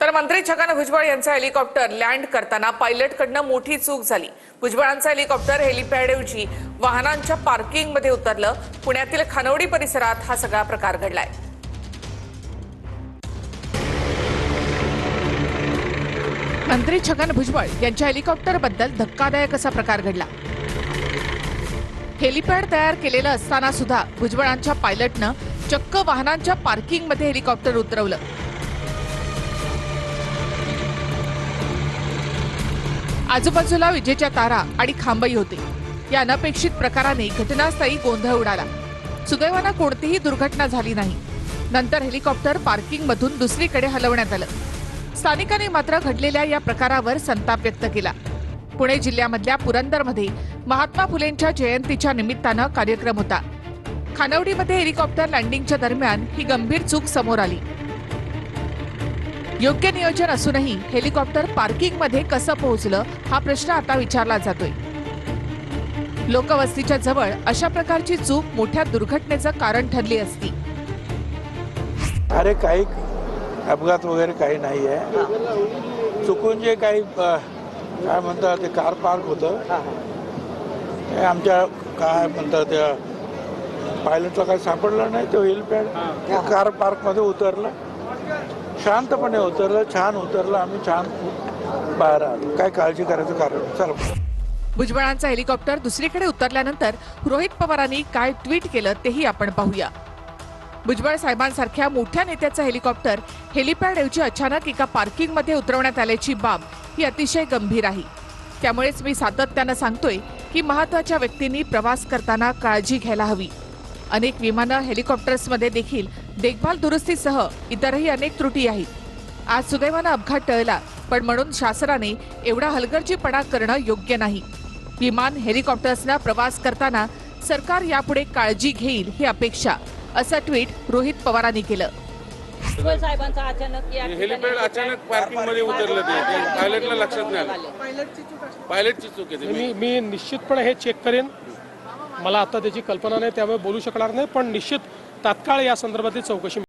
तर मंत्री छगन भुजबळ यांचा हेलिकॉप्टर लँड करताना पायलटकडनं मोठी चूक झाली। भुजबळांचं हेलिकॉप्टर हेलिपॅडऐवजी वाहनांच्या पार्किंगमध्ये उतरलं। पुण्यातील खानवडी परिसरात हा सगळा प्रकार घडलाय। मंत्री छगन भुजबळ यांच्या हेलिकॉप्टरबद्दल धक्कादायक असा प्रकार घडला। हेलिपॅड तयार केलेलं असताना सुद्धा भुजबळांच्या पायलटनं चक्क वाहनांच्या पार्किंगमध्ये हेलिकॉप्टर उतरवलं। आजूबाजूला विजेच्या तारा आणि खांबही होते। या अनपेक्षित प्रकाराने घटनास्थळी गोंधळ उडाला। सुदैवानं कोणतीही दुर्घटना झाली नाही। नंतर हेलिकॉप्टर पार्किंगमधून दुसरीकडे हलवण्यात आलं। स्थानिकांनी मात्र घडलेल्या या प्रकारावर संताप व्यक्त केला। पुणे जिल्ह्यामधल्या पुरंदरमध्ये महात्मा फुलेंच्या जयंतीच्या निमित्तानं कार्यक्रम होता। खानवडीमध्ये हेलिकॉप्टर लँडिंगच्या दरम्यान ही गंभीर चूक समोर आली। योग्य नियोजन असूनही हेलिकॉप्टर पार्किंगमध्ये कसं पोहोचलं हा प्रश्न आता विचारला जातोय। लोकवस्तीच्या जवळ अशा प्रकारची चूक मोठ्या दुर्घटनेचं कारण ठरली असती। अरे काही अपघात वगैरे काही नाही आहे। चुकून जे काही काय म्हणतात ते कार पार्क होतं, ते आमच्या काय म्हणतात त्या पायलटला काही सापडलं नाही। तो हेलिपॅड कार पार्कमध्ये उतरलं, शांतपणे उतरलं, छान उतरलं, आम्ही छान बाहेर आलो। काय काळजी करायचं कारण चला। भुजबळांचा हेलिकॉप्टर दुसरीकडे उतरल्यानंतर रोहित पवारांनी काय ट्विट केलं तेही आपण पाहूया। भुजबळ साहेबांसारख्या मोठ्या नेत्याचं हेलिकॉप्टर हेलिपॅडऐवजी अचानक एका पार्किंगमध्ये उतरवण्यात आल्याची बाब ही अतिशय गंभीर आहे। त्यामुळेच मी सातत्यानं सांगतोय की महत्त्वाच्या व्यक्तींनी प्रवास करताना काळजी घ्यायला हवी। अनेक विमानं हेलिकॉप्टर्समध्ये देखील देखभाल दुरुस्तीसह इतरही अनेक त्रुटी आहेत। आज सुदैवानं अपघात टळला, पण म्हणून शासनाने एवढा हलगर्जीपणा करणं योग्य नाही। विमान हेलिकॉप्टर्सना प्रवास करताना सरकार यापुढे काळजी घेईल ही अपेक्षा, असं ट्विट रोहित पवारांनी केलं। साहेबांचा अचानक हेलिपॅड अचानक पार्किंग मध्ये उतरलं, ते पायलटला लक्षात नाही आलं। पायलटची चूक आहे। मी निश्चितपणे हे चेक करेन। मला आता त्याची कल्पना नाही, त्यामुळे बोलू शकणार नाही, पण निश्चित तात्काळ या संदर्भातली चौकशी